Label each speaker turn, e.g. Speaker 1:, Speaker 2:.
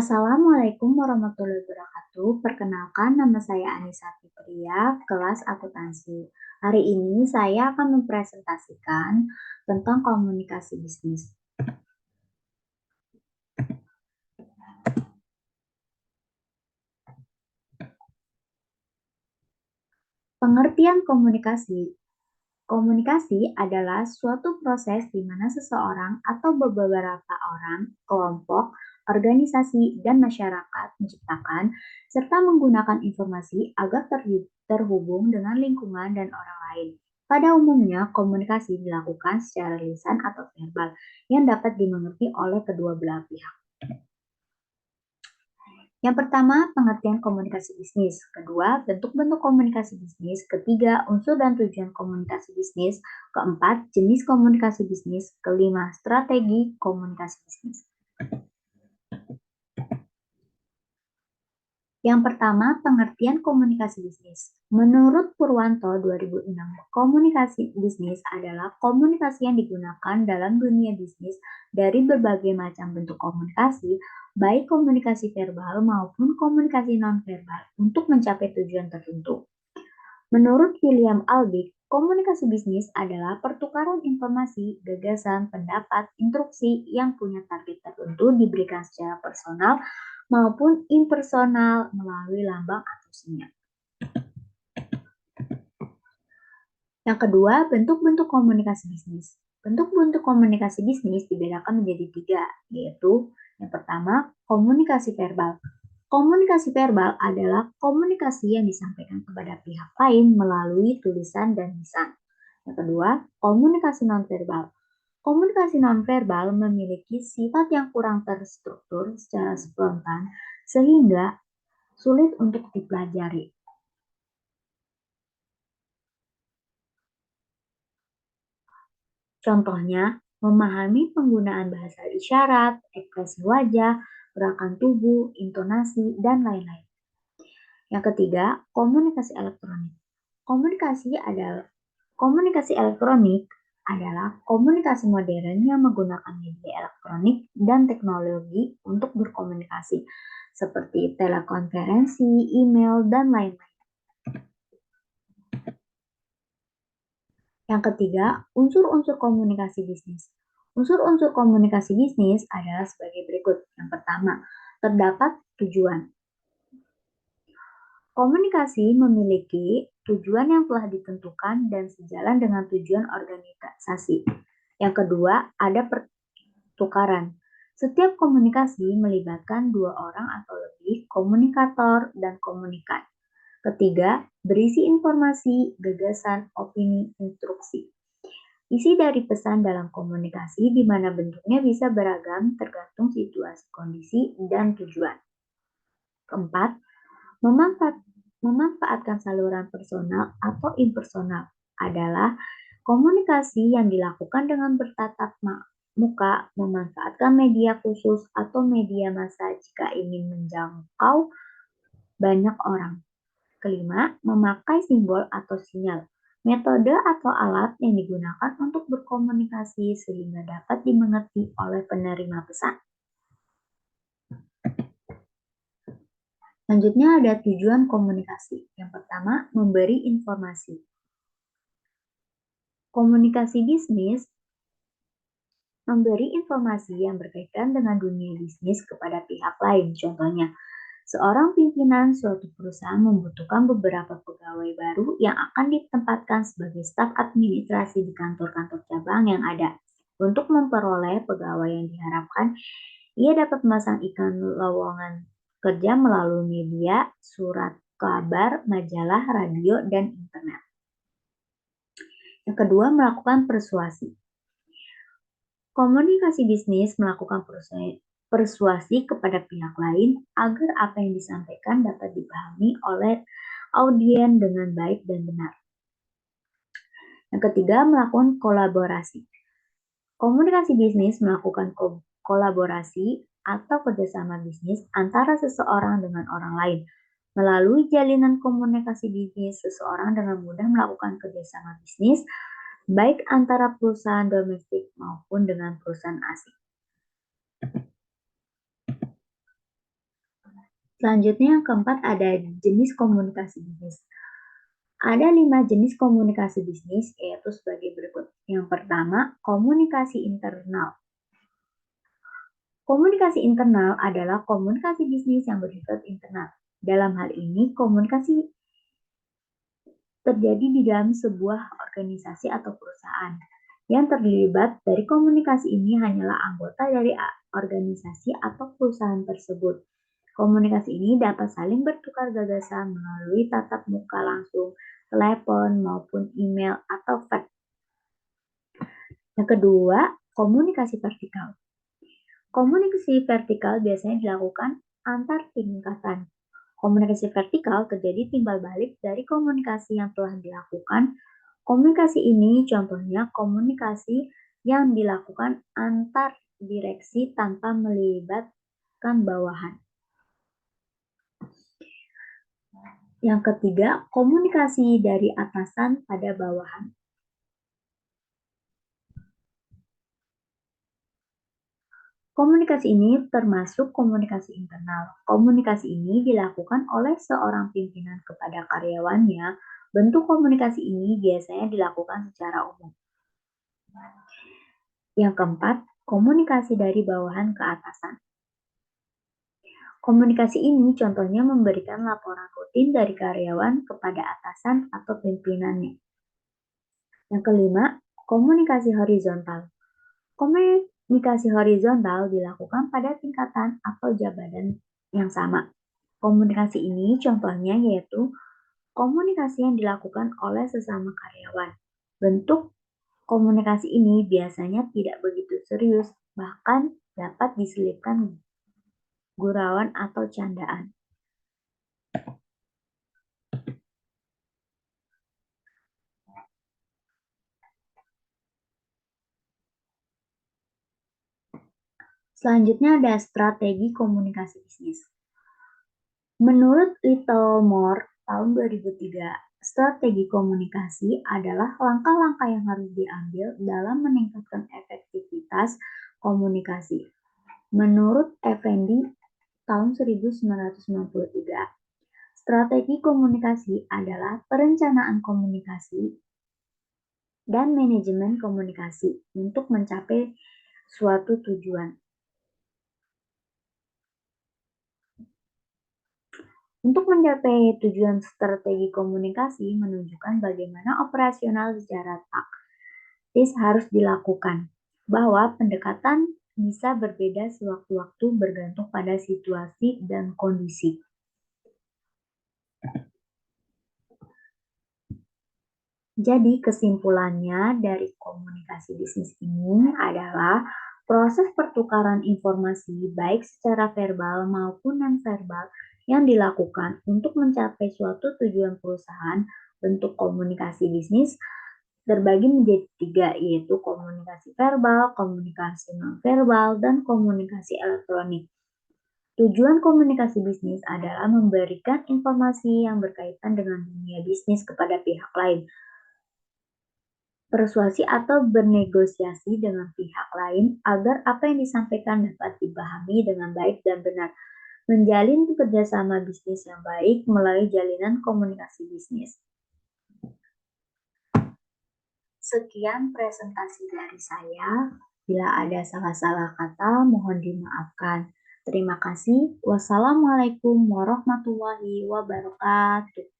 Speaker 1: Assalamualaikum warahmatullahi wabarakatuh. Perkenalkan, nama saya Anissa Fitria, kelas akuntansi. Hari ini saya akan mempresentasikan tentang komunikasi bisnis. Pengertian komunikasi. Komunikasi adalah suatu proses di mana seseorang atau beberapa orang, kelompok, organisasi, dan masyarakat menciptakan serta menggunakan informasi agar terhubung dengan lingkungan dan orang lain. Pada umumnya, komunikasi dilakukan secara lisan atau verbal yang dapat dimengerti oleh kedua belah pihak. Yang pertama, pengertian komunikasi bisnis. Kedua, bentuk-bentuk komunikasi bisnis. Ketiga, unsur dan tujuan komunikasi bisnis. Keempat, jenis komunikasi bisnis. Kelima, strategi komunikasi bisnis. Yang pertama, pengertian komunikasi bisnis. Menurut Purwanto 2006, komunikasi bisnis adalah komunikasi yang digunakan dalam dunia bisnis dari berbagai macam bentuk komunikasi, baik komunikasi verbal maupun komunikasi non-verbal untuk mencapai tujuan tertentu. Menurut William Albig, komunikasi bisnis adalah pertukaran informasi, gagasan, pendapat, instruksi yang punya target tertentu diberikan secara personal maupun impersonal melalui lambang atau sinyal. Yang kedua, bentuk-bentuk komunikasi bisnis. Bentuk-bentuk komunikasi bisnis dibedakan menjadi tiga, yaitu yang pertama, komunikasi verbal. Komunikasi verbal adalah komunikasi yang disampaikan kepada pihak lain melalui tulisan dan lisan. Yang kedua, komunikasi nonverbal. Komunikasi nonverbal memiliki sifat yang kurang terstruktur secara spontan sehingga sulit untuk dipelajari. Contohnya, memahami penggunaan bahasa isyarat, ekspresi wajah, gerakan tubuh, intonasi, dan lain-lain. Yang ketiga, komunikasi elektronik. Komunikasi elektronik adalah komunikasi modern yang menggunakan media elektronik dan teknologi untuk berkomunikasi, seperti telekonferensi, email, dan lain-lain. Yang ketiga, unsur-unsur komunikasi bisnis. Unsur-unsur komunikasi bisnis adalah sebagai berikut. Yang pertama, terdapat tujuan. Komunikasi memiliki tujuan yang telah ditentukan dan sejalan dengan tujuan organisasi. Yang kedua, ada pertukaran. Setiap komunikasi melibatkan dua orang atau lebih, komunikator dan komunikan. Ketiga, berisi informasi, gagasan, opini, instruksi. Isi dari pesan dalam komunikasi di mana bentuknya bisa beragam tergantung situasi, kondisi, dan tujuan. Keempat, memanfaatkan saluran personal atau impersonal adalah komunikasi yang dilakukan dengan bertatap muka, memanfaatkan media khusus atau media massa jika ingin menjangkau banyak orang. Kelima, memakai simbol atau sinyal, metode atau alat yang digunakan untuk berkomunikasi sehingga dapat dimengerti oleh penerima pesan. Selanjutnya ada tujuan komunikasi. Yang pertama, memberi informasi. Komunikasi bisnis memberi informasi yang berkaitan dengan dunia bisnis kepada pihak lain. Contohnya, seorang pimpinan suatu perusahaan membutuhkan beberapa pegawai baru yang akan ditempatkan sebagai staf administrasi di kantor-kantor cabang yang ada. Untuk memperoleh pegawai yang diharapkan, ia dapat memasang iklan lowongan kerja melalui media, surat kabar, majalah, radio, dan internet. Yang kedua, melakukan persuasi. Komunikasi bisnis melakukan persuasi kepada pihak lain agar apa yang disampaikan dapat dipahami oleh audiens dengan baik dan benar. Yang ketiga, melakukan kolaborasi. Komunikasi bisnis melakukan kolaborasi atau kerjasama bisnis antara seseorang dengan orang lain. Melalui jalinan komunikasi bisnis, seseorang dengan mudah melakukan kerjasama bisnis, baik antara perusahaan domestik maupun dengan perusahaan asing. Selanjutnya yang keempat ada jenis komunikasi bisnis. Ada 5 jenis komunikasi bisnis, yaitu sebagai berikut. Yang pertama, komunikasi internal. Komunikasi internal adalah komunikasi bisnis yang bersifat internal. Dalam hal ini, komunikasi terjadi di dalam sebuah organisasi atau perusahaan. Yang terlibat dari komunikasi ini hanyalah anggota dari organisasi atau perusahaan tersebut. Komunikasi ini dapat saling bertukar gagasan melalui tatap muka langsung, telepon, maupun email atau fax. Yang kedua, komunikasi vertikal. Komunikasi vertikal biasanya dilakukan antar tingkatan. Komunikasi vertikal terjadi timbal balik dari komunikasi yang telah dilakukan. Komunikasi ini contohnya komunikasi yang dilakukan antar direksi tanpa melibatkan bawahan. Yang ketiga, komunikasi dari atasan pada bawahan. Komunikasi ini termasuk komunikasi internal. Komunikasi ini dilakukan oleh seorang pimpinan kepada karyawannya. Bentuk komunikasi ini biasanya dilakukan secara umum. Yang keempat, komunikasi dari bawahan ke atasan. Komunikasi ini contohnya memberikan laporan rutin dari karyawan kepada atasan atau pimpinannya. Yang kelima, komunikasi horizontal. Komunikasi horizontal dilakukan pada tingkatan atau jabatan yang sama. Komunikasi ini contohnya yaitu komunikasi yang dilakukan oleh sesama karyawan. Bentuk komunikasi ini biasanya tidak begitu serius, bahkan dapat diselipkan gurauan atau candaan. Selanjutnya ada strategi komunikasi bisnis. Menurut Littlemore tahun 2003, strategi komunikasi adalah langkah-langkah yang harus diambil dalam meningkatkan efektivitas komunikasi. Menurut Effendi tahun 1993, strategi komunikasi adalah perencanaan komunikasi dan manajemen komunikasi untuk mencapai suatu tujuan. Untuk mencapai tujuan, strategi komunikasi menunjukkan bagaimana operasional secara taktis harus dilakukan, bahwa pendekatan bisa berbeda sewaktu-waktu bergantung pada situasi dan kondisi. Jadi kesimpulannya dari komunikasi bisnis ini adalah proses pertukaran informasi baik secara verbal maupun non-verbal yang dilakukan untuk mencapai suatu tujuan perusahaan. Bentuk komunikasi bisnis terbagi menjadi 3, yaitu komunikasi verbal, komunikasi non-verbal, dan komunikasi elektronik. Tujuan komunikasi bisnis adalah memberikan informasi yang berkaitan dengan dunia bisnis kepada pihak lain, persuasi atau bernegosiasi dengan pihak lain agar apa yang disampaikan dapat dipahami dengan baik dan benar, menjalin kerjasama bisnis yang baik melalui jalinan komunikasi bisnis. Sekian presentasi dari saya. Bila ada salah-salah kata, mohon dimaafkan. Terima kasih. Wassalamualaikum warahmatullahi wabarakatuh.